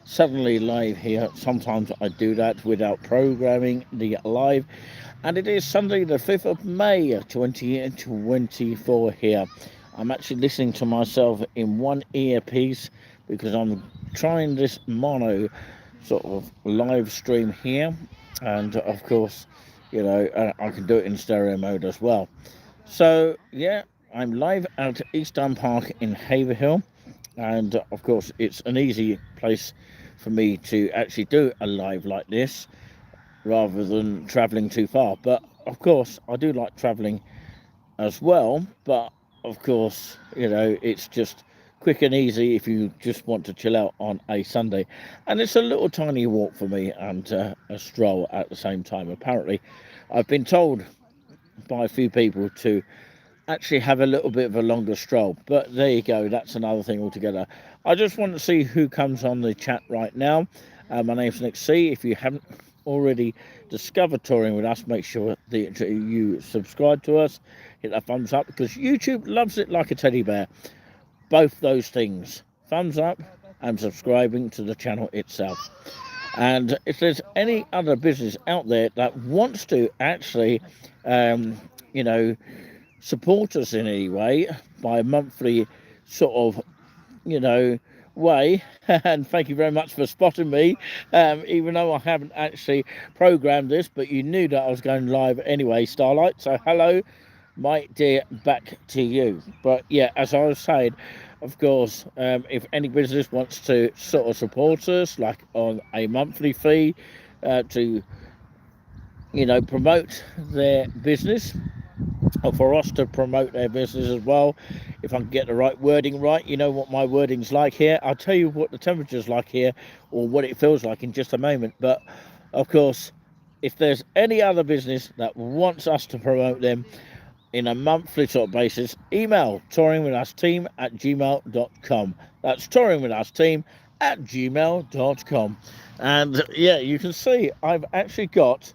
suddenly live here. Sometimes I do that without programming the live, and it is Sunday the 5th of May 2024 here. I'm actually listening to myself in one earpiece because I'm trying this mono sort of live stream here, and of course, I can do it in stereo mode as well. So yeah, I'm live at Eastern Park in Haverhill, and of course it's an easy place for me to actually do a live like this rather than travelling too far. But of course I do like travelling as well, but of course it's just quick and easy if you just want to chill out on a Sunday. And it's a little tiny walk for me, and a stroll at the same time. Apparently I've been told by a few people to actually have a little bit of a longer stroll. But there you go, that's another thing altogether. I just want to see who comes on the chat right now. My name's Nick C. If you haven't already discovered touring with us, make sure that you subscribe to us, hit that thumbs up, because YouTube loves it like a teddy bear. Both those things, thumbs up and subscribing to the channel itself. And if there's any other business out there that wants to actually you know support us in any way by a monthly sort of way, and thank you very much for spotting me, even though I haven't actually programmed this, but you knew that I was going live anyway, Starlight, so hello my dear, back to you. But yeah, as I was saying, of course, if any business wants to sort of support us like on a monthly fee to promote their business, or for us to promote their business as well, if I can get the right wording right. You know what my wording's like here. I'll tell you what the temperature's like here, or what it feels like, in just a moment. But of course, if there's any other business that wants us to promote them in a monthly sort of basis, email touringwithUsteam@gmail.com. That's touringwithUsteam@gmail.com. And yeah, you can see I've actually got,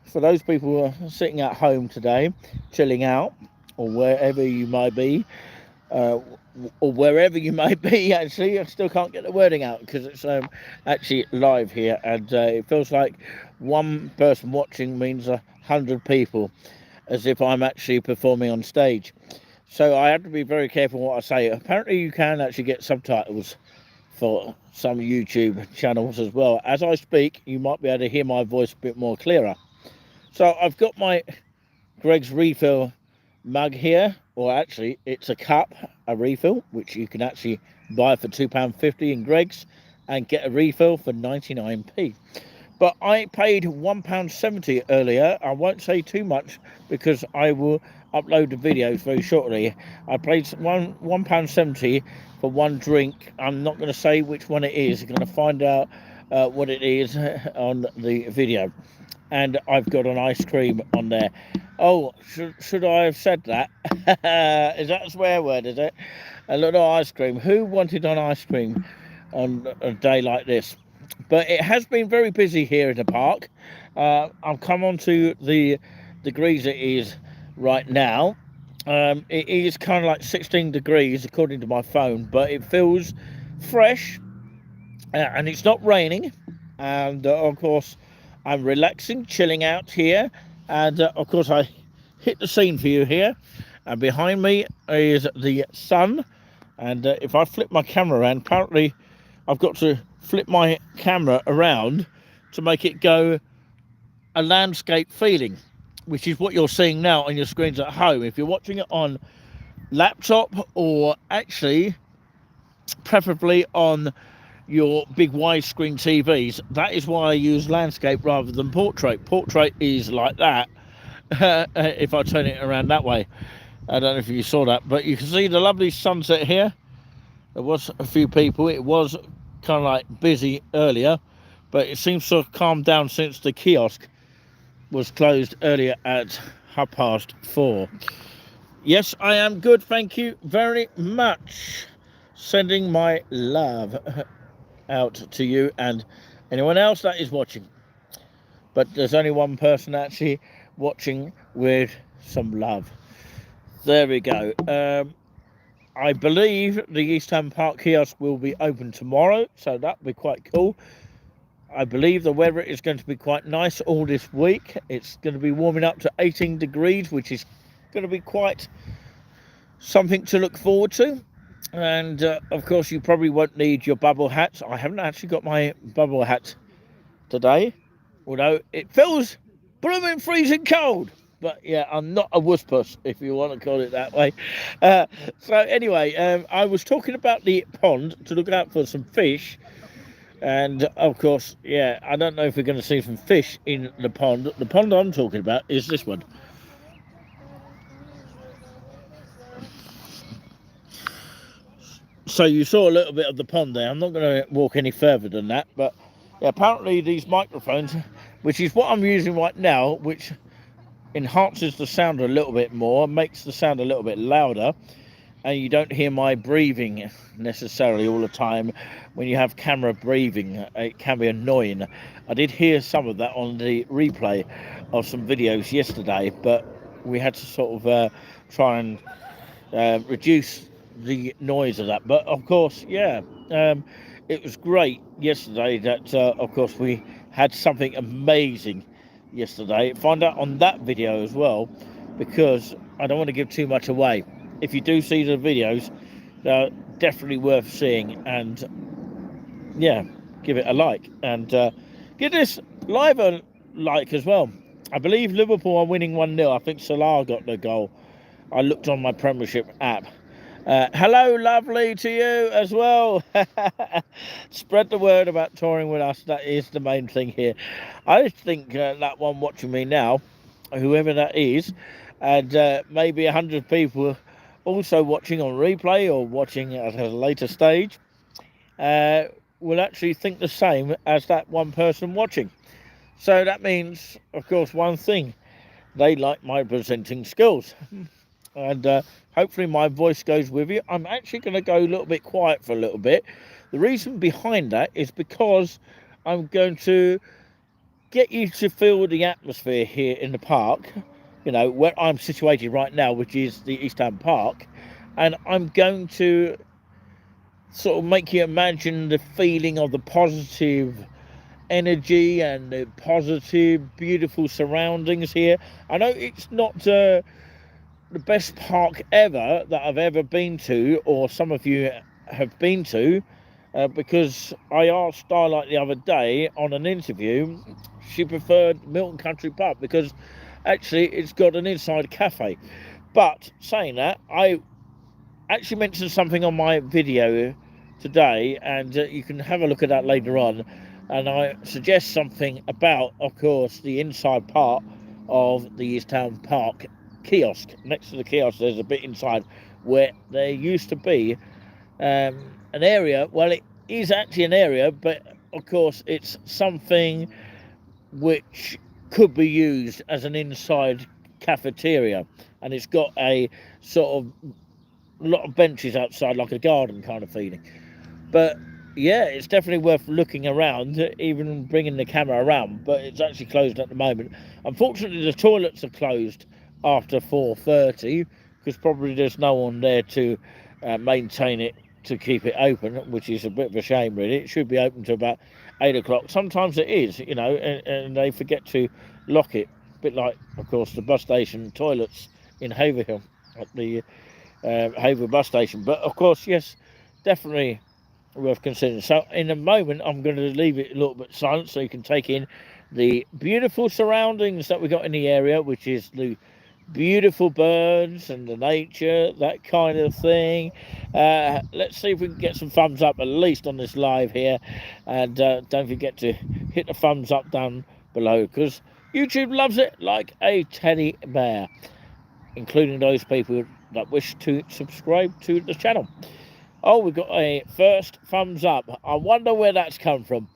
for those people who are sitting at home today, chilling out, or wherever you might be, or wherever you may be, actually, I still can't get the wording out because it's actually live here, and it feels like one person watching means 100 people, as if I'm actually performing on stage. So I have to be very careful what I say. Apparently you can actually get subtitles for some YouTube channels as well. As I speak, you might be able to hear my voice a bit more clearer. So I've got my Greg's refill mug here, or actually it's a cup, a refill, which you can actually buy for £2.50 in Greg's and get a refill for 99p. But I paid £1.70 earlier. I won't say too much because I will upload the videos very shortly. I paid £1.70 for one drink. I'm not going to say which one it is. You're going to find out what it is on the video. And I've got an ice cream on there. Oh, should I have said that? Is that a swear word, is it? A little ice cream. Who wanted an ice cream on a day like this? But it has been very busy here in the park. I'll come on to the degrees it is right now. It is kind of like 16 degrees according to my phone, but it feels fresh, and it's not raining. And of course, I'm relaxing, chilling out here, and of course I hit the scene for you here, and behind me is the sun. And if I flip my camera around, apparently I've got to flip my camera around to make it go a landscape feeling, which is what you're seeing now on your screens at home. If you're watching it on laptop, or actually preferably on your big widescreen TVs, that is why I use landscape rather than portrait. Portrait is like that. If I turn it around that way, I don't know if you saw that, but you can see the lovely sunset here. There was a few people. It was kind of like busy earlier, but it seems to have calmed down since the kiosk was closed earlier at 4:30. Yes, I am good, thank you very much. Sending my love out to you and anyone else that is watching. But there's only one person actually watching with some love. There we go. I believe the Eastham Park kiosk will be open tomorrow, so that'll be quite cool. I believe the weather is going to be quite nice all this week. It's going to be warming up to 18 degrees, which is going to be quite something to look forward to. And of course, you probably won't need your bubble hats. I haven't actually got my bubble hat today, although it feels blooming freezing cold. But yeah, I'm not a wusspuss, if you want to call it that way. So anyway, I was talking about the pond to look out for some fish. And of course, yeah, I don't know if we're going to see some fish in the pond. The pond I'm talking about is this one. So you saw a little bit of the pond there. I'm not going to walk any further than that. But yeah, apparently these microphones, which is what I'm using right now, which enhances the sound a little bit more, makes the sound a little bit louder, and you don't hear my breathing necessarily all the time. When you have camera breathing, it can be annoying. I did hear some of that on the replay of some videos yesterday, but we had to sort of try and reduce the noise of that. But of course, yeah, it was great yesterday that of course we had something amazing yesterday. Find out on that video as well, because I don't want to give too much away. If you do see the videos, they're definitely worth seeing, and yeah, give it a like, and give this live a like as well. I believe Liverpool are winning 1-0. I think Salah got the goal. I looked on my Premiership app. Hello, lovely, to you as well. Spread the word about touring with us. That is the main thing here. I think that one watching me now, whoever that is, and maybe 100 people also watching on replay or watching at a later stage, will actually think the same as that one person watching. So that means, of course, one thing: they like my presenting skills. And hopefully my voice goes with you. I'm actually going to go a little bit quiet for a little bit. The reason behind that is because I'm going to get you to feel the atmosphere here in the park, you know, where I'm situated right now, which is the Eastham Park, and I'm going to sort of make you imagine the feeling of the positive energy and the positive, beautiful surroundings here. I know it's not the best park ever that I've ever been to, or some of you have been to, because I asked Starlight the other day on an interview, she preferred Milton Country Pub because actually it's got an inside cafe. But saying that, I actually mentioned something on my video today, and you can have a look at that later on, and I suggest something about, of course, the inside part of the Eastham Park kiosk. Next to the kiosk there's a bit inside where there used to be an area. Well, it is actually an area, but of course it's something which could be used as an inside cafeteria, and it's got a sort of lot of benches outside, like a garden kind of feeling. But yeah, it's definitely worth looking around, even bringing the camera around, but it's actually closed at the moment. Unfortunately, the toilets are closed after 4:30 because probably there's no one there to maintain it, to keep it open, which is a bit of a shame really. It should be open to about 8 o'clock. Sometimes it is, you know, and they forget to lock it, a bit like, of course, the bus station toilets in Haverhill at the Haverhill bus station. But of course, yes, definitely worth considering. So in a moment I'm going to leave it a little bit silent so you can take in the beautiful surroundings that we got in the area, which is the beautiful birds and the nature, that kind of thing. Let's see if we can get some thumbs up at least on this live here, and don't forget to hit the thumbs up down below, because YouTube loves it like a teddy bear, including those people that wish to subscribe to the channel. Oh, we've got a first thumbs up. I wonder where that's come from.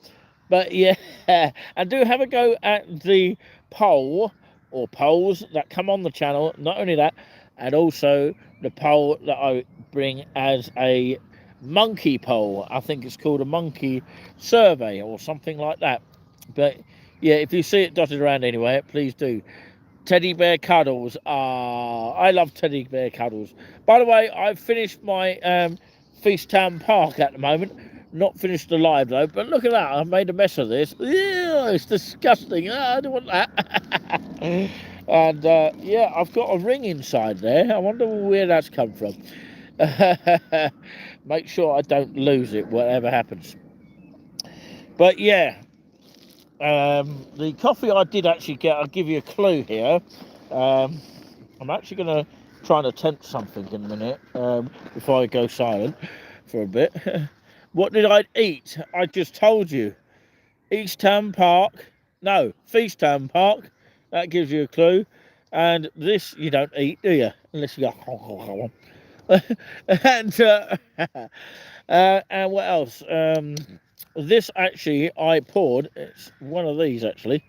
But yeah, and do have a go at the poll or polls that come on the channel. Not only that, and also the poll that I bring as a monkey poll. I think it's called a monkey survey or something like that. But yeah, if you see it dotted around anywhere, please do Teddy bear cuddles. Ah, I love teddy bear cuddles. By the way, I've finished my Feast Town Park at the moment. Not finished the live though, but look at that. I've made a mess of this. Yeah, it's disgusting. I don't want that. And yeah, I've got a ring inside there. I wonder where that's come from. Make sure I don't lose it, whatever happens. But yeah, the coffee I did actually get, I'll give you a clue here. I'm actually going to try and attempt something in a minute before I go silent for a bit. What did I eat? I just told you. Feast Town Park. Park. That gives you a clue. And this you don't eat, do you? Unless you go. And what else? This actually I poured. It's one of these actually.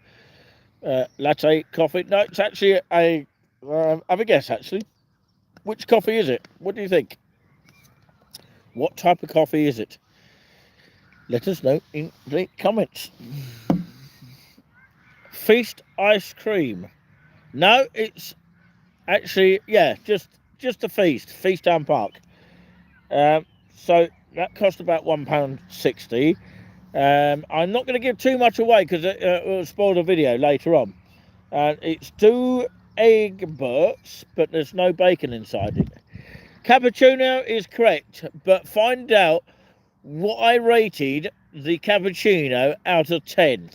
Latte coffee. No, it's actually a. Have a guess actually. Which coffee is it? What do you think? What type of coffee is it? Let us know in the comments. Feast ice cream. No, it's actually just a Feast Town Park. So that cost about £1.60. I'm not going to give too much away because it will spoil the video later on. It's 2 egg burts, but there's no bacon inside it. Cappuccino is correct, but find out what I rated the cappuccino out of 10.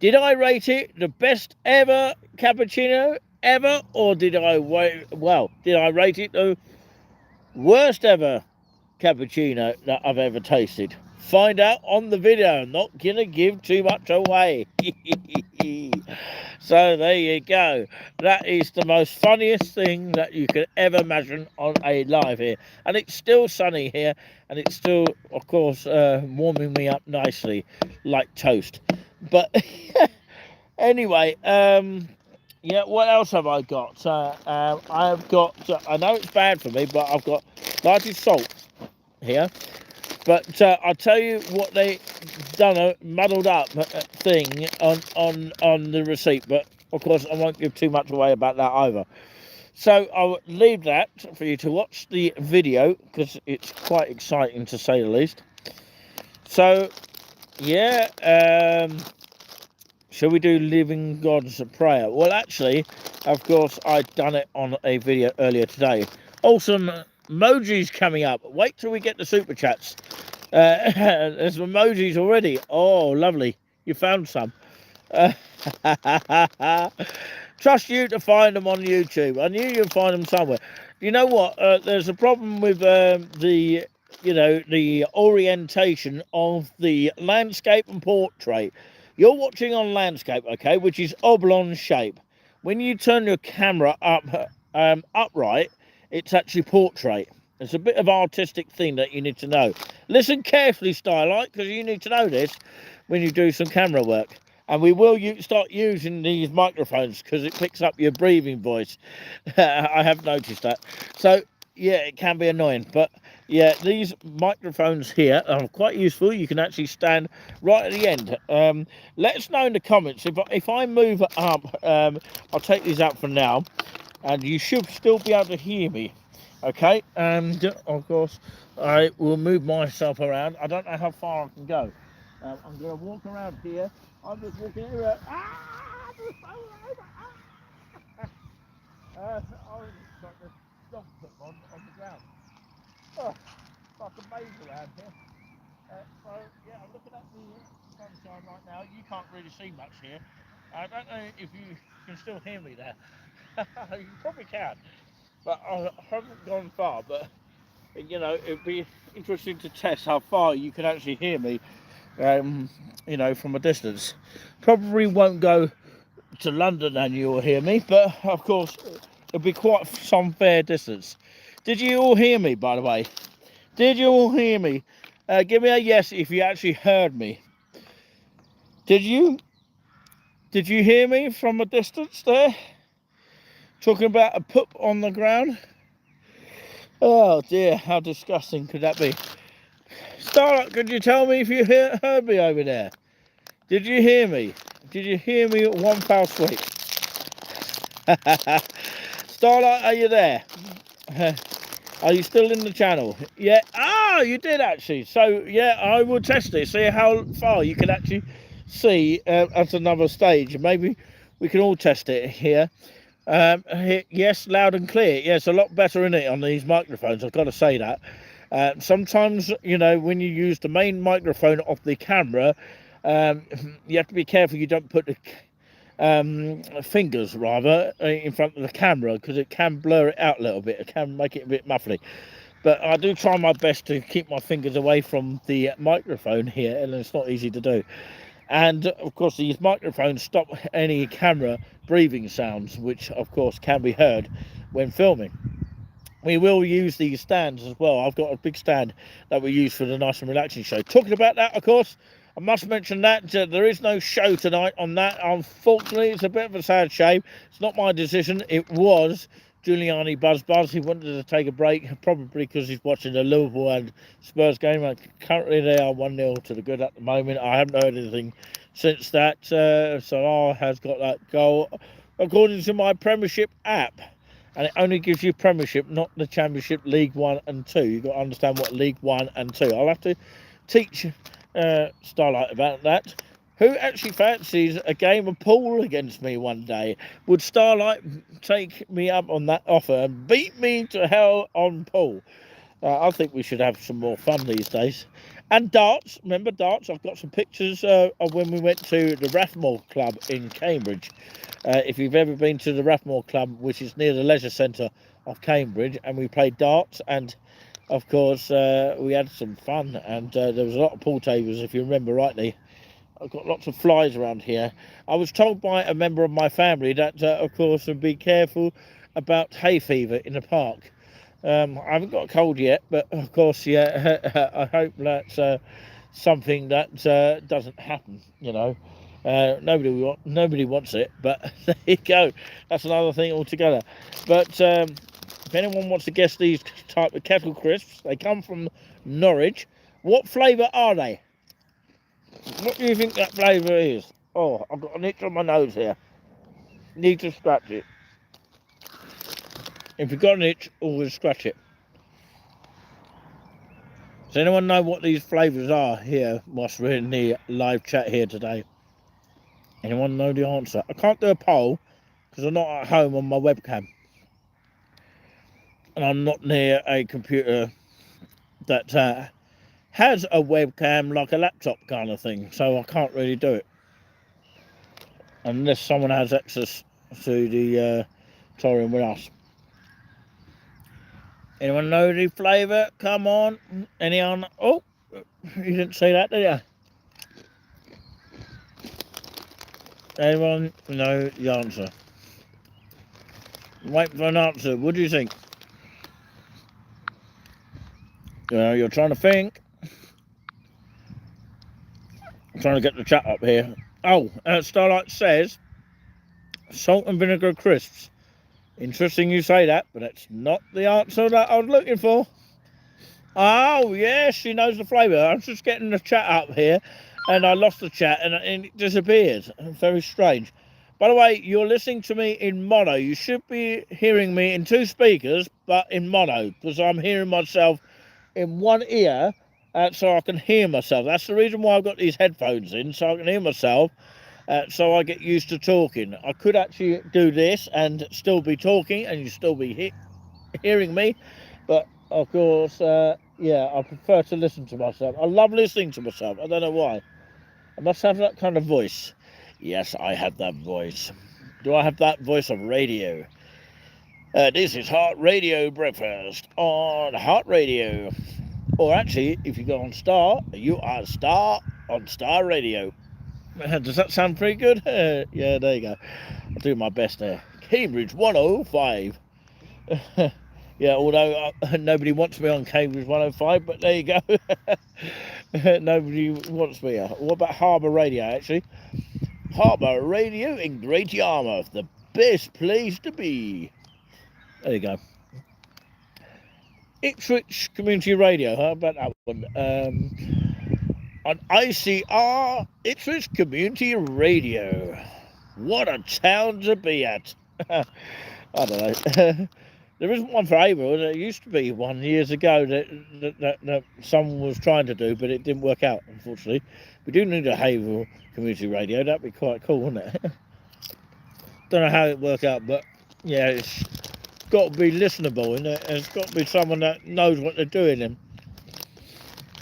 Did I rate it the best ever cappuccino ever, or did I rate it the worst ever cappuccino that I've ever tasted? Find out on the video. I'm not gonna give too much away. So there you go. That is the most funniest thing that you could ever imagine on a live here. And it's still sunny here, and it's still, of course, warming me up nicely like toast. But anyway, yeah, what else have I got? I've got, I know it's bad for me, but I've got large salt here. But I'll tell you what they done a muddled up thing on the receipt. But of course, I won't give too much away about that either. So I'll leave that for you to watch the video because it's quite exciting to say the least. So yeah, shall we do Living God's Prayer? Well, actually, of course, I'd done it on a video earlier today. Awesome emojis coming up. Wait till we get the super chats. There's emojis already. Oh, lovely. You found some. Trust you to find them on YouTube. I knew you'd find them somewhere. You know what? There's a problem with the orientation of the landscape and portrait. You're watching on landscape, okay, which is oblong shape. When you turn your camera up upright, it's actually portrait. It's a bit of artistic thing that you need to know. Listen carefully, Starlight, because you need to know this when you do some camera work. And we will start using these microphones because it picks up your breathing voice. I have noticed that. So, yeah, it can be annoying. But, yeah, these microphones here are quite useful. You can actually stand right at the end. Let us know in the comments. If I move up, I'll take these out for now. And you should still be able to hear me. Okay, and of course I will move myself around. I don't know how far I can go. I'm going to walk around here. I'm just walking here. I was got this dog put on the ground. Oh, it's like a maze around here. So yeah, I'm looking at the sunshine right now. You can't really see much here. I don't know if you can still hear me there. You probably can. But I haven't gone far, but you know, it'd be interesting to test how far you can actually hear me, you know, from a distance. Probably won't go to London and you'll hear me, but of course, it'll be quite some fair distance. Did you all hear me, by the way? Did you all hear me? Give me a yes if you actually heard me. Did you hear me from a distance there? Talking about a poop on the ground. Oh dear, how disgusting could that be? Starlight, could you tell me if you heard me over there? Did you hear me? Did you hear me at one foul sweep? Starlight, are you there? Are you still in the channel? Yeah. Ah, you did actually. So yeah, I will test it. See how far you can actually see at another stage. Maybe we can all test it here. Yes, loud and clear. Yes, a lot better in it on these microphones. I've got to say that. Sometimes, you know, when you use the main microphone of the camera, you have to be careful you don't put the fingers rather in front of the camera, because it can blur it out a little bit. It can make it a bit muffly. But I do try my best to keep my fingers away from the microphone here, and it's not easy to do. And of course, these microphones stop any camera breathing sounds, which of course can be heard when filming. We will use these stands as well. I've got a big stand that we use for the Nice and Relaxing show. Talking about that, of course, I must mention that there is no show tonight on that. Unfortunately, it's a bit of a sad shame. It's not my decision. It was Giuliani Buzz. He wanted to take a break, probably because he's watching the Liverpool and Spurs game. Currently, they are 1-0 to the good at the moment. I haven't heard anything since that. Salah has got that goal, according to my Premiership app. And it only gives you Premiership, not the Championship, League 1 and 2. You've got to understand what League 1 and 2. I'll have to teach Starlight about that. Who actually fancies a game of pool against me one day? Would Starlight take me up on that offer and beat me to hell on pool? I think we should have some more fun these days. And darts. Remember darts? I've got some pictures of when we went to the Rathmore Club in Cambridge. If you've ever been to the Rathmore Club, which is near the leisure centre of Cambridge, and we played darts, and of course we had some fun, and there was a lot of pool tables, if you remember rightly. I've got lots of flies around here. I was told by a member of my family that, of course, be careful about hay fever in the park. I haven't got a cold yet, but of course, yeah, I hope that's something that doesn't happen, you know. Nobody wants it, but there you go. That's another thing altogether. But if anyone wants to guess these type of kettle crisps, they come from Norwich. What flavour are they? What do you think that flavour is? Oh, I've got an itch on my nose here. Need to scratch it. If you've got an itch, always scratch it. Does anyone know what these flavours are here whilst we're in the live chat here today? Anyone know the answer? I can't do a poll because I'm not at home on my webcam. And I'm not near a computer that has a webcam like a laptop kind of thing. So I can't really do it. Unless someone has access to the Torium with us. Anyone know the flavour? Come on. Anyone? Oh, you didn't say that, did you? Anyone know the answer? Wait for an answer. What do you think? You're trying to think. I'm trying to get the chat up here. Oh, Starlight says salt and vinegar crisps. Interesting you say that, but that's not the answer that I was looking for. Oh, yes, she knows the flavour. I was just getting the chat up here, and I lost the chat, and it disappeared. Very strange. By the way, you're listening to me in mono. You should be hearing me in two speakers, but in mono, because I'm hearing myself in one ear, so I can hear myself. That's the reason why I've got these headphones in, so I can hear myself, so I get used to talking. I could actually do this and still be talking, and you still be hearing me, but of course, yeah, I prefer to listen to myself. I love listening to myself. I don't know why. I must have that kind of voice. Yes, I have that voice. Do I have that voice of radio? This is Heart Radio Breakfast on Heart Radio. Or actually, if you go on Star, you are a star on Star Radio. Does that sound pretty good? Yeah, there you go. I'll do my best there. Cambridge 105. Yeah, although nobody wants me on Cambridge 105, but there you go. Nobody wants me. What about Harbour Radio, actually? Harbour Radio in Great Yarmouth, the best place to be. There you go. Ipswich Community Radio, how about that one? On ICR, Ipswich Community Radio. What a town to be at. I don't know. There isn't one for Haverhill. There used to be one years ago that someone was trying to do, but it didn't work out, unfortunately. We do need a Haverhill community radio. That'd be quite cool, wouldn't it? Don't know how it worked out, but yeah, it's got to be listenable, and it's got to be someone that knows what they're doing. And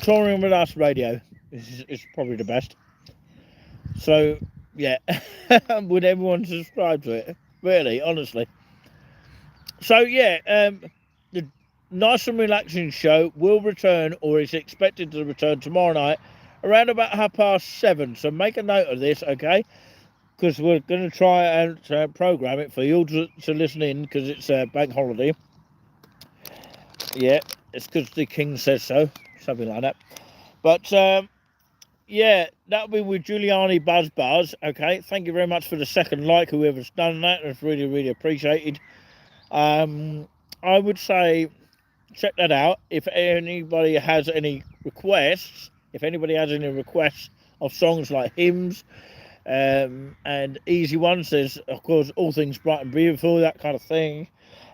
touring with us radio is probably the best. So yeah, would everyone subscribe to it? Really, honestly. So yeah, the Nice and Relaxing show will return, or is expected to return tomorrow night around about 7:30. So make a note of this, okay? Because we're going to try and program it for you all to listen in, because it's a bank holiday. Yeah, it's because the king says so, something like that. But yeah, that'll be with Giuliani Buzz. Okay, thank you very much for the second like, whoever's done that. It's really, really appreciated. I would say check that out. If anybody has any requests, of songs like hymns and easy ones, there's of course All Things Bright and Beautiful, that kind of thing.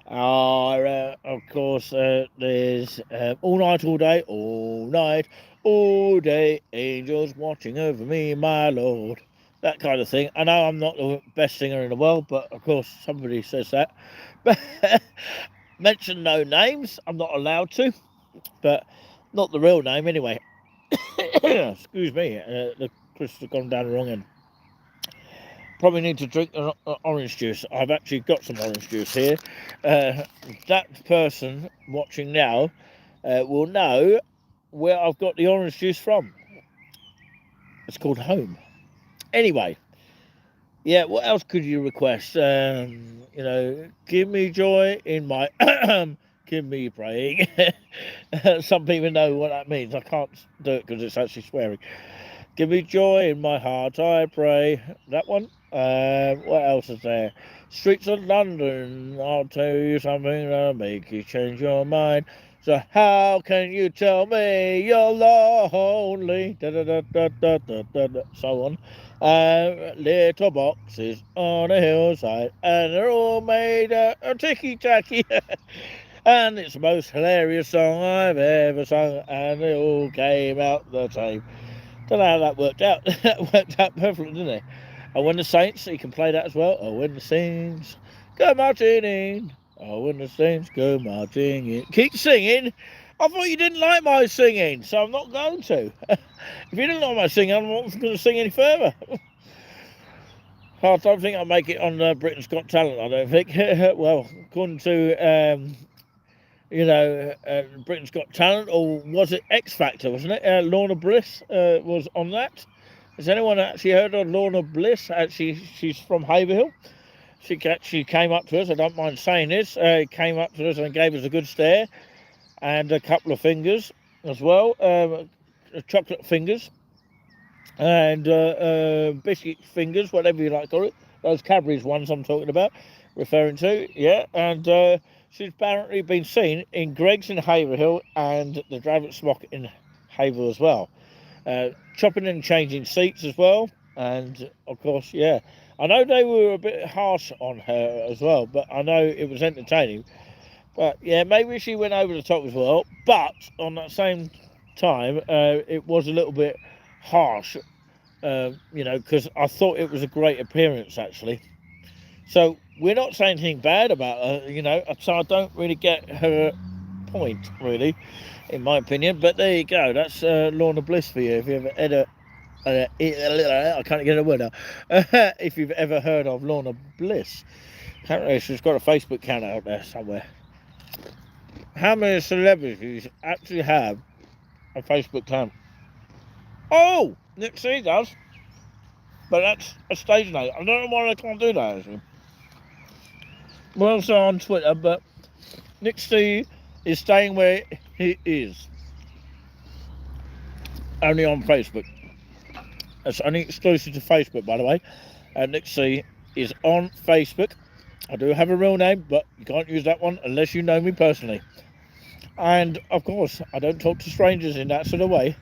Of course, there's All Night, All Day, Angels Watching Over Me, My Lord. That kind of thing. I know I'm not the best singer in the world, but of course somebody says that. Mention no names. I'm not allowed to, but not the real name anyway. Excuse me. The crisps have gone down the wrong end. Probably need to drink orange juice. I've actually got some orange juice here. That person watching now will know where I've got the orange juice from. It's called home. Anyway, yeah, what else could you request? Give me joy in my give me praying. Some people know what that means. I can't do it because it's actually swearing. Give me joy in my heart, I pray. That one. What else is there? Streets of London, I'll tell you something that'll make you change your mind. So how can you tell me you're lonely? Da, da, da, da, da, da, da, da, so on. Little boxes on a hillside, and they're all made of ticky-tacky. And it's the most hilarious song I've ever sung, and they all came out the same. Don't know how that worked out. That worked out perfectly, didn't it? And when the Saints, you can play that as well. Oh, when the Saints go marching in. Oh, when the Saints go marching in. Keep singing. I thought you didn't like my singing, so I'm not going to. If you didn't like my singing, I'm not going to sing any further. I don't think I'll make it on Britain's Got Talent, I don't think. Well, according to, Britain's Got Talent, or was it X Factor, wasn't it? Lorna Bliss was on that. Has anyone actually heard of Lorna Bliss? Actually, she's from Haverhill. She actually came up to us, I don't mind saying this, came up to us and gave us a good stare and a couple of fingers as well, chocolate fingers and biscuit fingers, whatever you like to call it. Those Cadbury's ones I'm talking about, referring to, yeah. And she's apparently been seen in Greggs in Haverhill and the Dravett Smock in Haverhill as well. Chopping and changing seats as well. And of course, yeah, I know they were a bit harsh on her as well, but I know it was entertaining. But yeah, maybe she went over the top as well. But on that same time, it was a little bit harsh, because I thought it was a great appearance actually. So we're not saying anything bad about her, so I don't really get her point, really, in my opinion. But there you go. That's Lorna Bliss for you. If you ever had I can't get a word out. If you've ever heard of Lorna Bliss, apparently she's got a Facebook account out there somewhere. How many celebrities actually have a Facebook account? Oh, Nick C does, but that's a stage name. I don't know why they can't do that actually. We're also on Twitter, but Nick C is staying where he is. Only on Facebook. That's only exclusive to Facebook, by the way. Nick C is on Facebook. I do have a real name, but you can't use that one unless you know me personally. And, of course, I don't talk to strangers in that sort of way.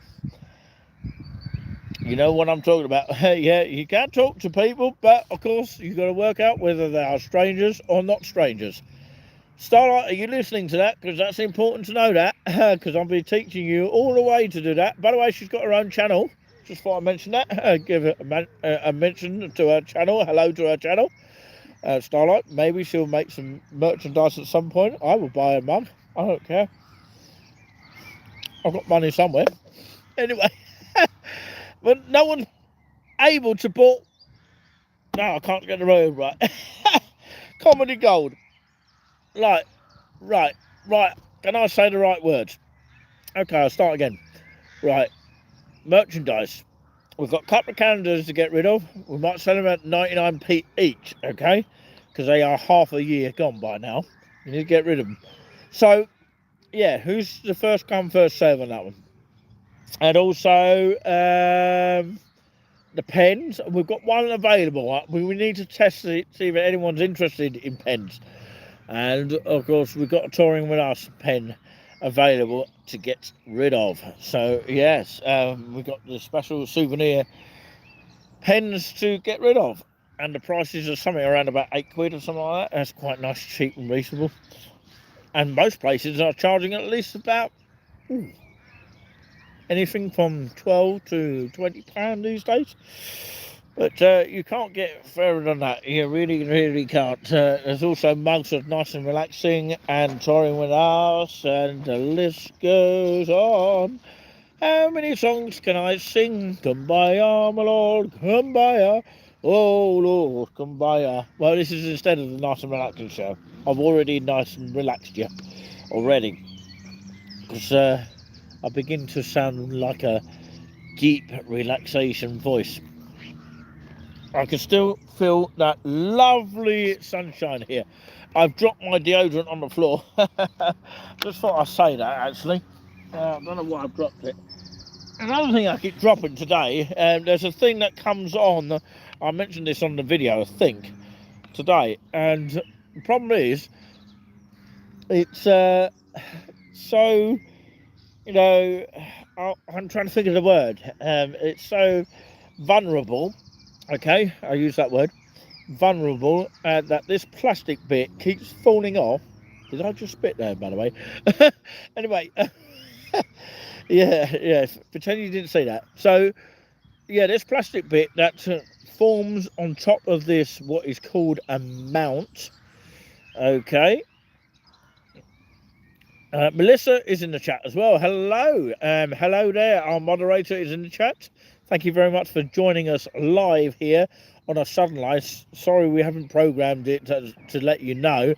You know what I'm talking about. Yeah, you can talk to people, but of course you've got to work out whether they are strangers or not strangers. Starlight, are you listening to that? Because that's important to know that, because I'll be teaching you all the way to do that. By the way, she's got her own channel. Just thought I'd mention that. Give it a mention to her channel. Hello to her channel. Starlight, maybe she'll make some merchandise at some point. I will buy a mug. I don't care. I've got money somewhere. Anyway, but no one's able to bought. No, I can't get the road right. Comedy gold. Right. Can I say the right words? Okay, I'll start again. Right. Merchandise. We've got a couple of calendars to get rid of. We might sell them at 99p each, okay? Because they are half a year gone by now. You need to get rid of them. So, yeah, who's the first come, first serve on that one? And also, the pens. We've got one available. We need to test it, see if anyone's interested in pens. And, of course, we've got a Touring With Us pen available to get rid of. So, yes, we've got the special souvenir pens to get rid of. And the prices are something around about £8 or something like that. That's quite nice, cheap and reasonable. And most places are charging at least about anything from £12 to £20 these days. But you can't get fairer than that. You really can't. There's also mugs of nice and relaxing and Touring With Us, and the list goes on. How many songs can I sing? Kumbaya, my lord, kumbaya. Oh Lord, kumbaya. Well, this is instead of the nice and relaxing show. I've already nice and relaxed you already. Because I begin to sound like a deep relaxation voice. I can still feel that lovely sunshine here. I've dropped my deodorant on the floor. Just thought I'd say that, actually. I don't know why I've dropped it. Another thing I keep dropping today, there's a thing that comes on. I mentioned this on the video, I think, today. And the problem is, it's so, you know, I'm trying to think of the word. It's so vulnerable. Okay, I use that word, vulnerable, that this plastic bit keeps falling off. Did I just spit there, by the way? Anyway, yeah, pretend you didn't see that. So, yeah, this plastic bit that forms on top of this, what is called a mount. Okay. Melissa is in the chat as well. Hello. Hello there. Our moderator is in the chat. Thank you very much for joining us live here on a Southern Life. Sorry we haven't programmed it to let you know.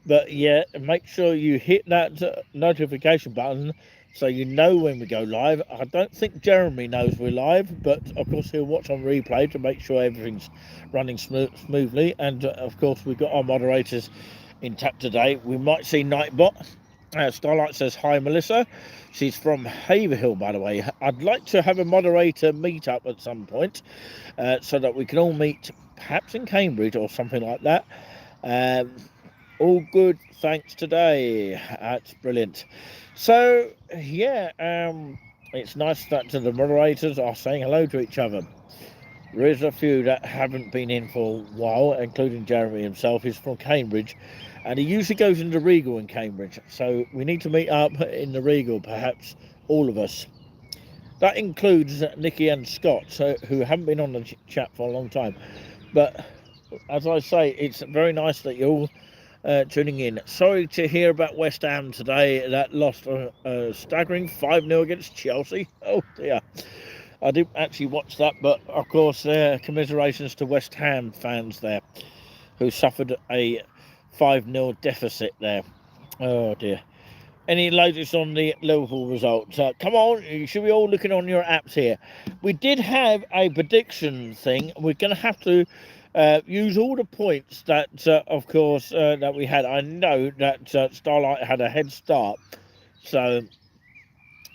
But yeah, make sure you hit that notification button so you know when we go live. I don't think Jeremy knows we're live, but of course he'll watch on replay to make sure everything's running smoothly. And of course we've got our moderators in tap today. We might see Nightbot. Starlight says, hi, Melissa. She's from Haverhill, by the way. I'd like to have a moderator meet up at some point so that we can all meet perhaps in Cambridge or something like that. All good, thanks today. That's brilliant. So, yeah, it's nice that the moderators are saying hello to each other. There is a few that haven't been in for a while, including Jeremy himself. He's from Cambridge. And he usually goes into Regal in Cambridge. So we need to meet up in the Regal, perhaps all of us. That includes Nikki and Scott, who haven't been on the chat for a long time. But as I say, it's very nice that you're all tuning in. Sorry to hear about West Ham today. That lost a staggering 5-0 against Chelsea. Oh dear. I didn't actually watch that, but of course, commiserations to West Ham fans there who suffered a 5-0 deficit there. Oh dear. Any latest on the Liverpool result? Come on, you should be all looking on your apps here. We did have a prediction thing. We're going to have to use all the points that, of course, that we had. I know that Starlight had a head start, so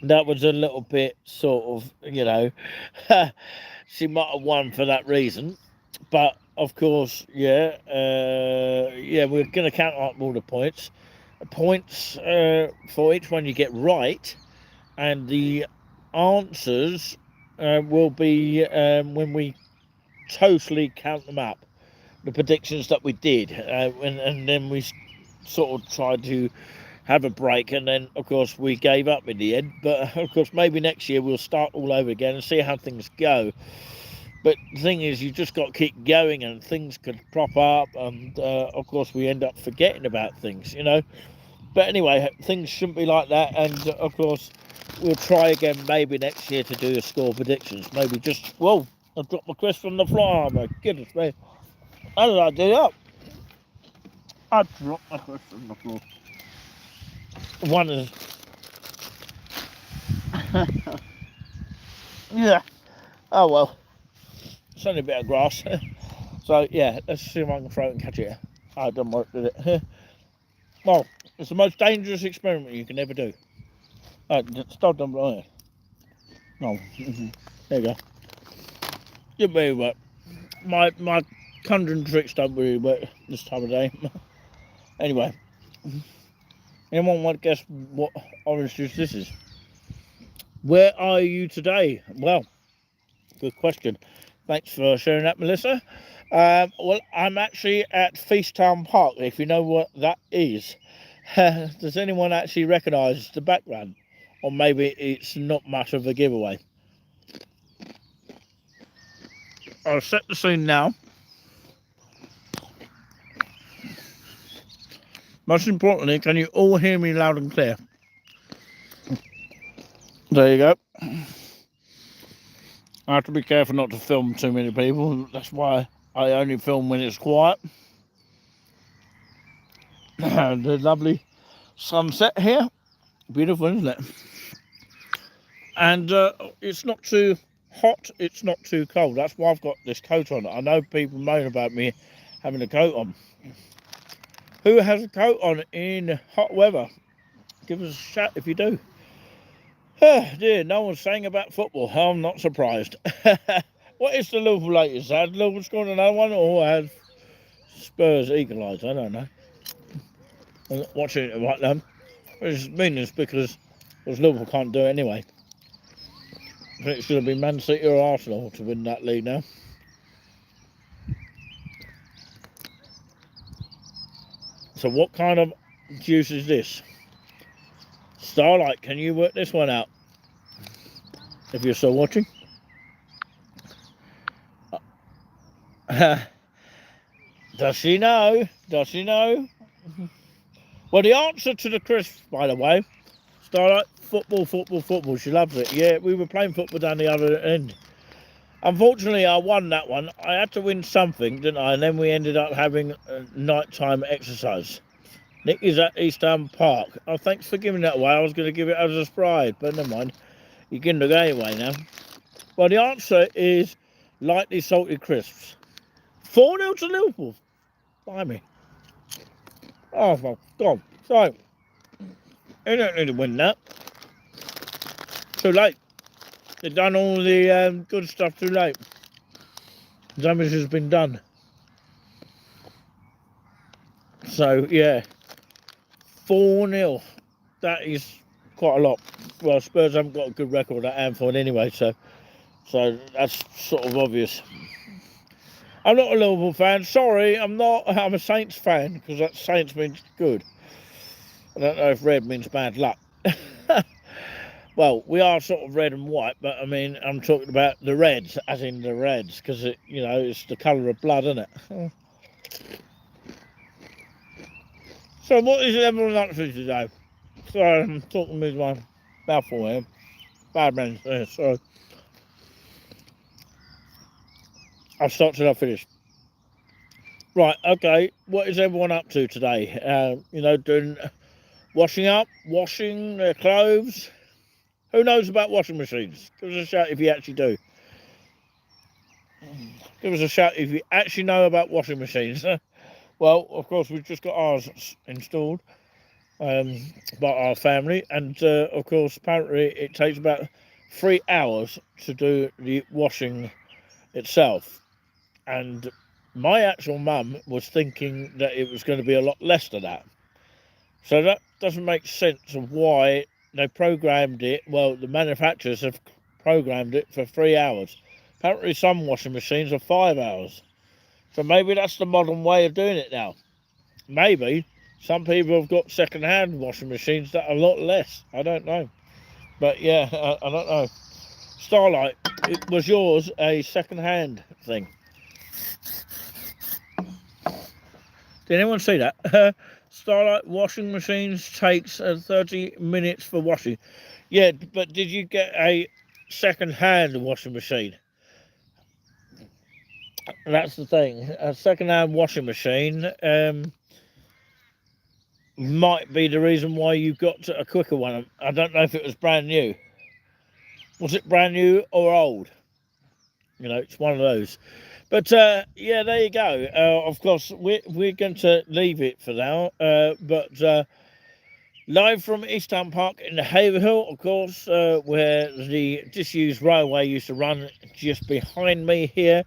that was a little bit sort of, you know, she might have won for that reason. But of course, yeah, we're going to count up all the points. Points for each one you get right, and the answers will be when we totally count them up, the predictions that we did, and then we sort of tried to have a break, and then of course we gave up in the end. But of course maybe next year we'll start all over again and see how things go. But the thing is, you just got to keep going, and things could prop up, and of course we end up forgetting about things, you know. But anyway, things shouldn't be like that, and of course we'll try again maybe next year to do a score predictions. Maybe just, whoa, I dropped my crisp from the floor. Oh my goodness me. How did I do that? I dropped my crisp from the floor. One is... yeah. Oh well. It's only a bit of grass. So yeah, let's see if I can throw it and catch it. I don't work with it. Well, it's the most dangerous experiment you can ever do. Stop them right. No. There you go. Didn't really work. My conjuring tricks don't really work this time of day. Anyway. Anyone want to guess what orange juice this is? Where are you today? Well, good question. Thanks for sharing that, Melissa. Well, I'm actually at Feasttown Park, if you know what that is. Does anyone actually recognise the background? Or maybe it's not much of a giveaway. I'll set the scene now. Most importantly, can you all hear me loud and clear? There you go. I have to be careful not to film too many people. That's why I only film when it's quiet. The lovely sunset here. Beautiful, isn't it? And it's not too hot, it's not too cold. That's why I've got this coat on. I know people moan about me having a coat on. Who has a coat on in hot weather? Give us a shout if you do. Oh dear, no one's saying about football. I'm not surprised. What is the Liverpool latest? Has Liverpool scored another one, or has Spurs equalised? I don't know. I'm not watching it right now. It's meaningless because Liverpool can't do it anyway. I think it's going to be Man City or Arsenal to win that league now. So what kind of juice is this? Starlight, can you work this one out? If you're still watching. Does she know? Does she know? Well, the answer to the crisp, by the way, Starlight, football. She loves it. Yeah, we were playing football down the other end. Unfortunately, I won that one. I had to win something, didn't I? And then we ended up having a nighttime exercise. Nick is at Eastham Park. Oh, thanks for giving that away. I was going to give it as a surprise, but never mind. You're giving it away now. Well, the answer is lightly salted crisps. 4-0 to Liverpool. Blimey. Oh, my God. So, they don't need to win that. Too late. They've done all the good stuff too late. Damage has been done. So, yeah. 4-0. That is quite a lot. Well, Spurs haven't got a good record at Anfield anyway, so that's sort of obvious. I'm not a Liverpool fan. Sorry, I'm not. I'm a Saints fan, because that Saints means good. I don't know if red means bad luck. Well, we are sort of red and white, but I mean, I'm talking about the Reds, as in the Reds, because it's the colour of blood, isn't it? So what is everyone up to today? Sorry, I'm talking with my mouth full here. Bad man, sorry. I'll start till I finish. Right, okay, what is everyone up to today? Doing washing up, washing their clothes. Who knows about washing machines? Give us a shout if you actually do. Give us a shout if you actually know about washing machines. Well, of course, we've just got ours installed by our family. And, of course, apparently it takes about 3 hours to do the washing itself. And my actual mum was thinking that it was going to be a lot less than that. So that doesn't make sense of why they programmed it. Well, the manufacturers have programmed it for 3 hours. Apparently some washing machines are 5 hours. So maybe that's the modern way of doing it now. Maybe some people have got second-hand washing machines that are a lot less. I don't know. But yeah, I don't know. Starlight, was yours a second-hand thing? Did anyone see that? Starlight washing machines takes 30 minutes for washing. Yeah, but did you get a second-hand washing machine? That's the thing. A second-hand washing machine might be the reason why you got a quicker one. I don't know if it was brand new. Was it brand new or old? You know, it's one of those. But yeah, there you go. Of course, we're going to leave it for now. But live from Easttown Park in Haverhill, of course, where the disused railway used to run just behind me here.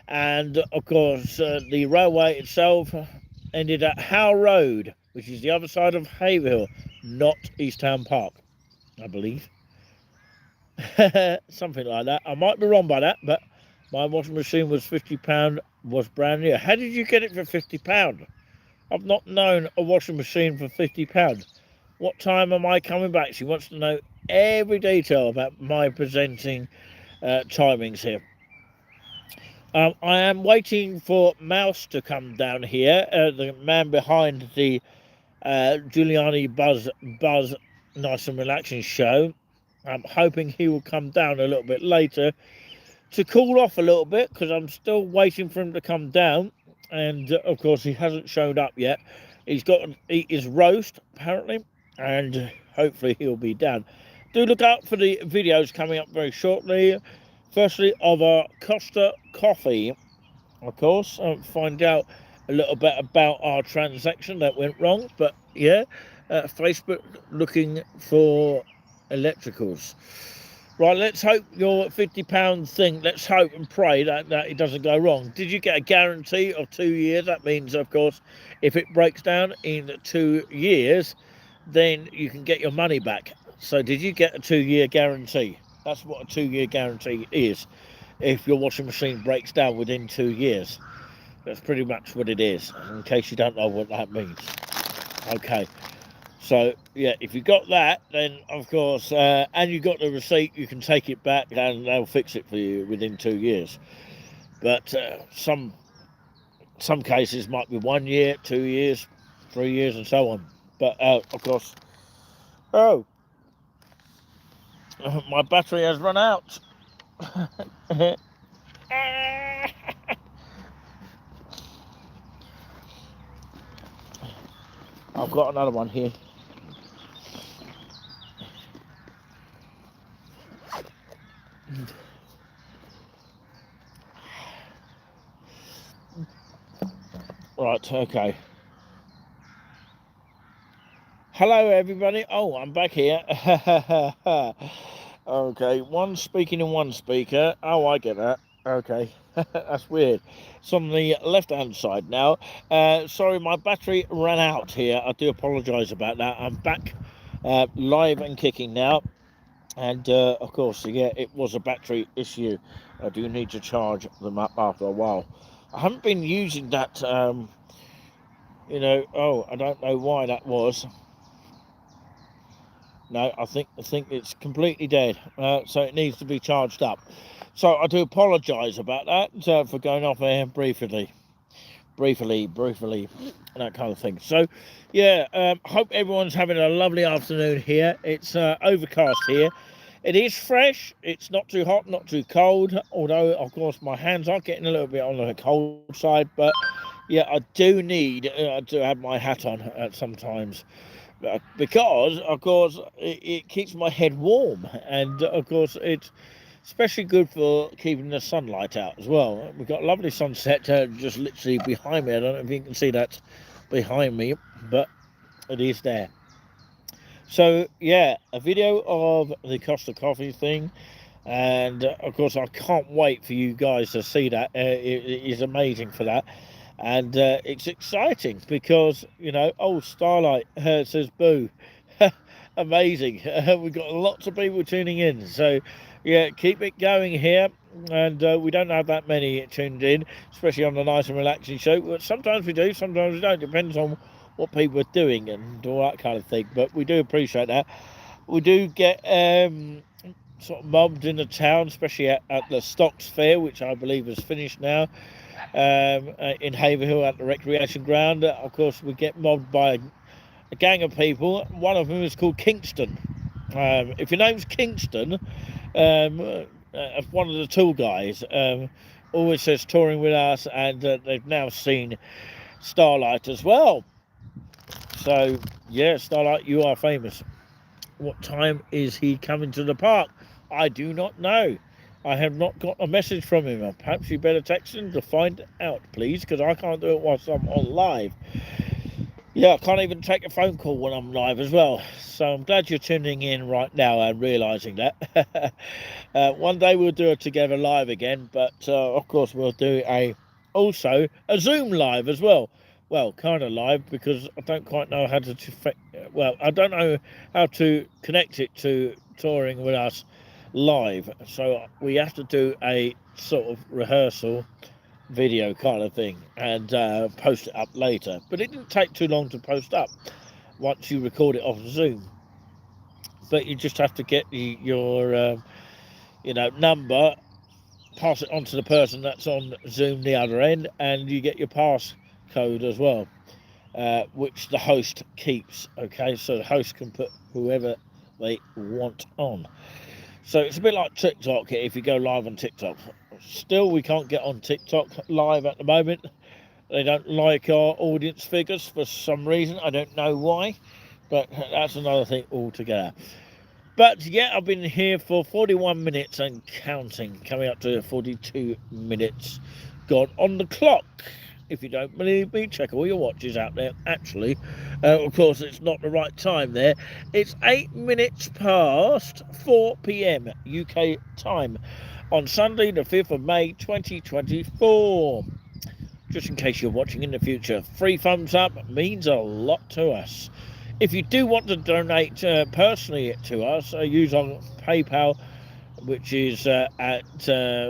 And of course, the railway itself ended at Howe Road, which is the other side of Haverhill, not Easttown Park, I believe. Something like that. I might be wrong by that, but my washing machine was £50, was brand new. How did you get it for £50? I've not known a washing machine for £50. What time am I coming back? She wants to know every detail about my presenting timings here. I am waiting for Mouse to come down here, the man behind the Giuliani Buzz Nice and Relaxing show. I'm hoping he will come down a little bit later to cool off a little bit, because I'm still waiting for him to come down. And of course, he hasn't showed up yet. He's got to eat his roast, apparently, and hopefully he'll be down. Do look out for the videos coming up very shortly. Firstly, of our Costa Coffee, of course. Find out a little bit about our transaction that went wrong. But yeah, Facebook looking for electricals. Right, let's hope your £50 thing, let's hope and pray that it doesn't go wrong. Did you get a guarantee of 2 years? That means, of course, if it breaks down in 2 years, then you can get your money back. So did you get a 2-year guarantee? That's what a 2-year guarantee is. If your washing machine breaks down within 2 years. That's pretty much what it is, in case you don't know what that means. Okay. So, yeah, if you got that, then, of course, and you got the receipt, you can take it back and they'll fix it for you within 2 years. But some cases might be 1 year, 2 years, 3 years, and so on. But, of course, my battery has run out. I've got another one here. Right, okay. Hello, everybody. Oh, I'm back here. Okay, one speaking in one speaker. Oh, I get that. Okay, that's weird. It's on the left-hand side now. Sorry, my battery ran out here. I do apologise about that. I'm back live and kicking now. And, of course, yeah, it was a battery issue. I do need to charge them up after a while. I haven't been using that, you know, I don't know why that was. No, I think it's completely dead, so it needs to be charged up. So I do apologise about that, for going off air briefly, that kind of thing. So, yeah, hope everyone's having a lovely afternoon here. It's overcast here. It is fresh. It's not too hot, not too cold, although, of course, my hands are getting a little bit on the cold side. But, yeah, I do need to have my hat on sometimes. Because, of course, it keeps my head warm. And, of course, it's especially good for keeping the sunlight out as well. We've got a lovely sunset just literally behind me. I don't know if you can see that behind me, but it is there. So, yeah, a video of the Costa Coffee thing. And, of course, I can't wait for you guys to see that. It is amazing for that. And it's exciting because, you know, Starlight says boo. Amazing. We've got lots of people tuning in. So, Yeah, keep it going here. And we don't have that many tuned in, especially on the nice and relaxing show. But sometimes we do, sometimes we don't. Depends on what people are doing and all that kind of thing. But we do appreciate that. We do get sort of mobbed in the town, especially at the Stocks Fair, which I believe is finished now, in Haverhill at the recreation ground. Of course, we get mobbed by a gang of people. One of them is called Kingston. If your name's Kingston, one of the tour guys, always says touring with us, and they've now seen Starlight as well. So, yeah, Starlight, you are famous. What time is he coming to the park? I do not know. I have not got a message from him. Perhaps you better text him to find out, please, because I can't do it whilst I'm on live. Yeah, I can't even take a phone call when I'm live as well. So I'm glad you're tuning in right now and realising that. One day we'll do it together live again, but of course we'll do also a Zoom live as well. Well, kind of live, because I don't quite know how to I don't know how to connect it to touring with us live. So we have to do a sort of rehearsal video kind of thing and post it up later. But it didn't take too long to post up once you record it off Zoom. But you just have to get your number, pass it on to the person that's on Zoom the other end, and you get your passcode as well, which the host keeps. Okay, so the host can put whoever they want on. So it's a bit like TikTok if you go live on TikTok. Still, we can't get on TikTok live at the moment. They don't like our audience figures for some reason. I don't know why, but that's another thing altogether. But yeah, I've been here for 41 minutes and counting, coming up to 42 minutes gone on the clock. If you don't believe me, check all your watches out there. Actually, of course, it's not the right time there. It's 8 minutes past 4 p.m. UK time on Sunday, the 5th of May, 2024. Just in case you're watching in the future, 3 thumbs up means a lot to us. If you do want to donate personally to us, use on PayPal, which is at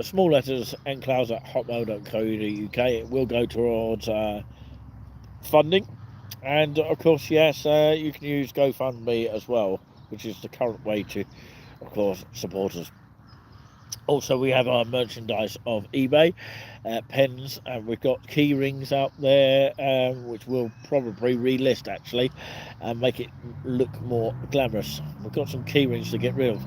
small letters enclaves@hotmail.co.uk. It will go towards funding. And of course, yes, you can use GoFundMe as well, which is the current way to, of course, support us. Also, we have our merchandise of eBay, pens, and we've got key rings out there, which we'll probably relist actually, and make it look more glamorous. We've got some key rings to get rid of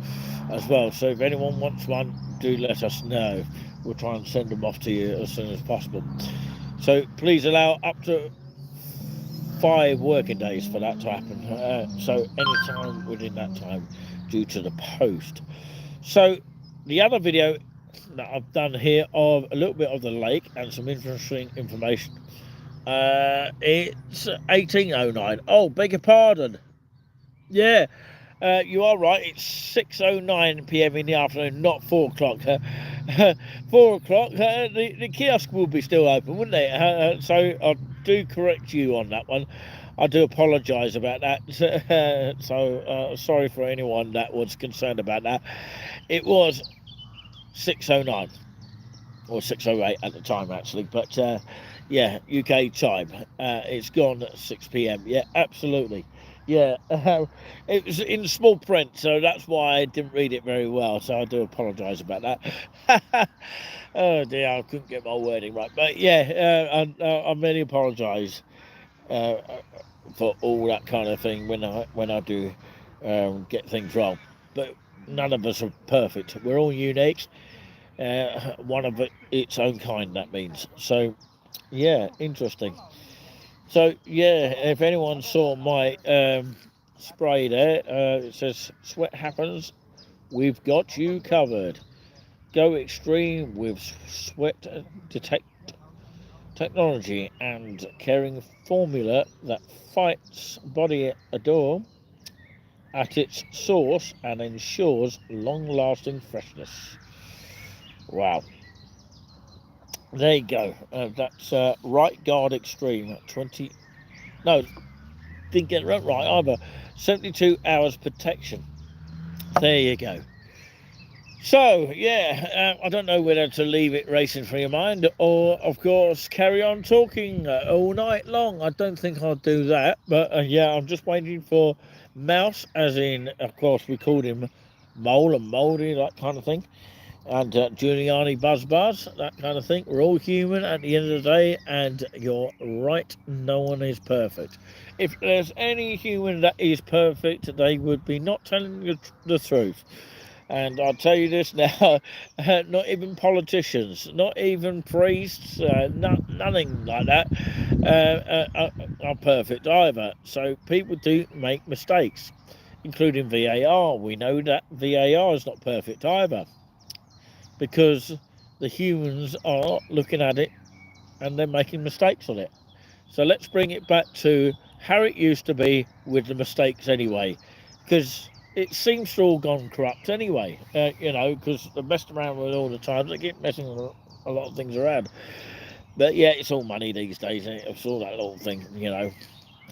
as well, so if anyone wants one, do let us know. We'll try and send them off to you as soon as possible. So please allow up to 5 working days for that to happen, so any time within that time due to the post. So the other video that I've done here of a little bit of the lake and some interesting information, it's 18:09. Oh, beg your pardon. Yeah, you are right. It's 6:09 p.m. in the afternoon, not 4 o'clock. 4 o'clock, the kiosk will be still open, wouldn't it? So I do correct you on that one. I do apologise about that. So sorry for anyone that was concerned about that. It was 6:09 or 6:08 at the time actually, but yeah, UK time. It's gone at 6 p.m. Yeah, absolutely. Yeah, it was in small print, so that's why I didn't read it very well, so I do apologise about that. Oh dear, I couldn't get my wording right, but yeah, I really apologise for all that kind of thing when I do get things wrong. But none of us are perfect. We're all unique. One of its own kind, that means. So yeah, interesting. So yeah, if anyone saw my spray there, it says sweat happens, we've got you covered. Go extreme with sweat detect technology and caring formula that fights body odor at its source and ensures long-lasting freshness. Wow. There you go. That's Right Guard Extreme 20. No, didn't get it right either. 72 hours protection. There you go. So, yeah, I don't know whether to leave it racing through your mind or, of course, carry on talking all night long. I don't think I'll do that, but yeah, I'm just waiting for Mouse, as in, of course, we called him Mole and Mouldy, that kind of thing, and Giuliani Buzz, that kind of thing. We're all human at the end of the day, and you're right, no one is perfect. If there's any human that is perfect, they would be not telling the truth. And I'll tell you this now, not even politicians, not even priests, nothing like that are perfect either. So people do make mistakes, including VAR. We know that VAR is not perfect either, because the humans are looking at it and they're making mistakes on it. So let's bring it back to how it used to be with the mistakes anyway, because it seems to all gone corrupt anyway, because they messed around with it all the time. They keep messing a lot of things around. But yeah, it's all money these days, isn't it? It's all that little thing,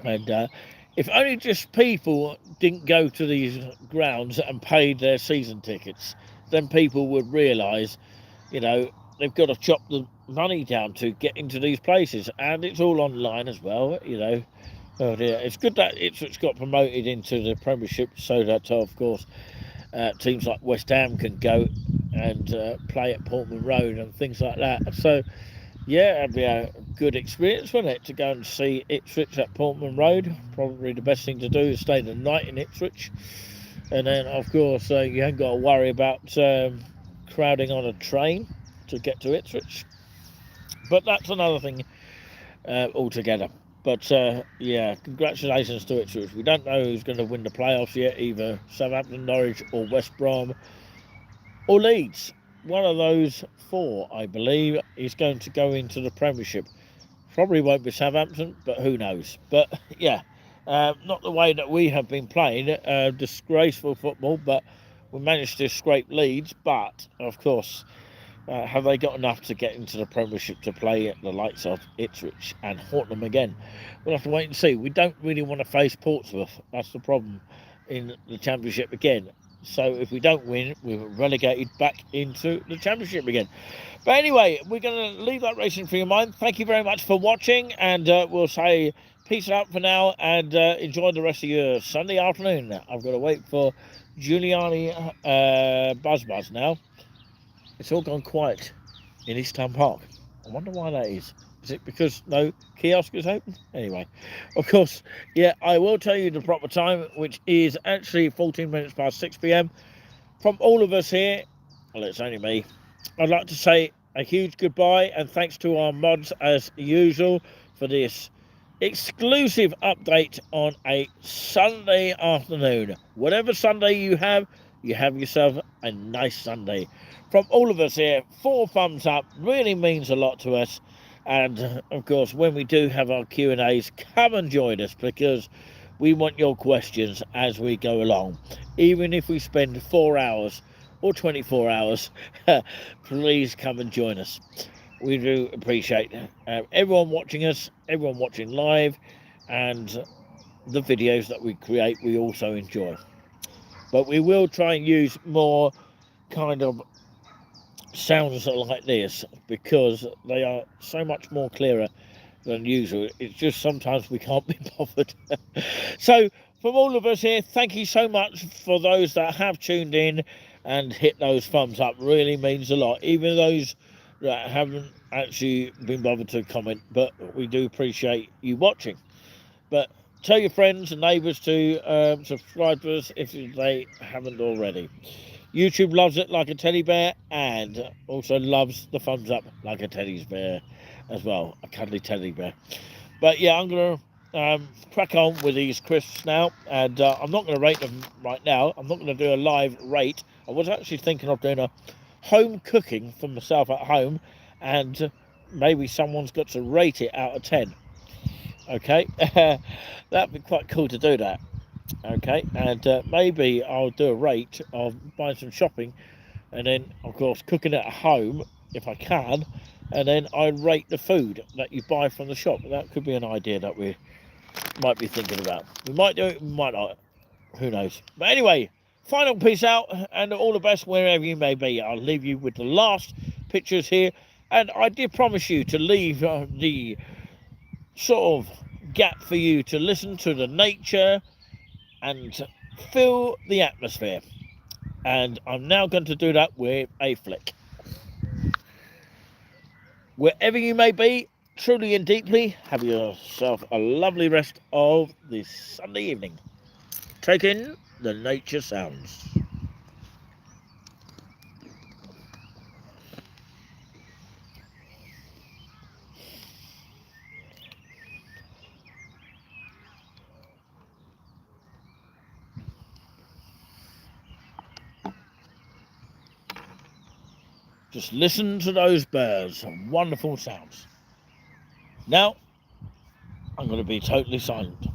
And if only just people didn't go to these grounds and paid their season tickets, then people would realise, they've got to chop the money down to get into these places, and it's all online as well. Oh dear, it's good that Ipswich got promoted into the Premiership so that, of course, teams like West Ham can go and play at Portman Road and things like that. So, yeah, it'd be a good experience, wouldn't it, to go and see Ipswich at Portman Road. Probably the best thing to do is stay the night in Ipswich. And then, of course, you ain't got to worry about crowding on a train to get to Ipswich. But that's another thing altogether. But yeah, congratulations to Ipswich. We don't know who's going to win the playoffs yet, either Southampton, Norwich, or West Brom, or Leeds. One of those four, I believe, is going to go into the Premiership. Probably won't be Southampton, but who knows. But yeah, not the way that we have been playing. Disgraceful football, but we managed to scrape Leeds. But of course, have they got enough to get into the Premiership to play at the likes of Ipswich and Horsham again? We'll have to wait and see. We don't really want to face Portsmouth. That's the problem in the Championship again. So if we don't win, we're relegated back into the Championship again. But anyway, we're going to leave that racing for your mind. Thank you very much for watching, and we'll say peace out for now, and enjoy the rest of your Sunday afternoon. I've got to wait for Giuliani Buzz now. It's all gone quiet in East Town Park. I wonder why that is. Is it because no kiosk is open? Anyway, of course, yeah, I will tell you the proper time, which is actually 14 minutes past 6 p.m. From all of us here, well, it's only me, I'd like to say a huge goodbye and thanks to our mods as usual for this exclusive update on a Sunday afternoon. Whatever Sunday you have yourself a nice Sunday. From all of us here, 4 thumbs up really means a lot to us. And of course, when we do have our Q&As, come and join us, because we want your questions as we go along. Even if we spend 4 hours or 24 hours, please come and join us. We do appreciate everyone watching us, everyone watching live, and the videos that we create we also enjoy. But we will try and use more kind of sounds like this, because they are so much more clearer than usual. It's just sometimes we can't be bothered. So from all of us here, thank you so much for those that have tuned in and hit those thumbs up. Really means a lot, even those that haven't actually been bothered to comment, but we do appreciate you watching. But tell your friends and neighbours to subscribe to us if they haven't already. YouTube loves it like a teddy bear, and also loves the thumbs up like a teddy bear as well, a cuddly teddy bear. But yeah, I'm going to crack on with these crisps now, and I'm not going to rate them right now. I'm not going to do a live rate. I was actually thinking of doing a home cooking for myself at home, and maybe someone's got to rate it out of 10. Okay, that'd be quite cool to do that. Okay, and maybe I'll do a rate of buying some shopping, and then of course cooking it at home if I can, and then I rate the food that you buy from the shop. That could be an idea that we might be thinking about. We might do it, we might not, who knows. But anyway, final peace out and all the best wherever you may be. I'll leave you with the last pictures here. And I did promise you to leave the sort of gap for you to listen to the nature and feel the atmosphere. And I'm now going to do that with a flick. Wherever you may be, truly and deeply, have yourself a lovely rest of this Sunday evening. Take in the nature sounds. Just listen to those birds, wonderful sounds. Now, I'm going to be totally silent.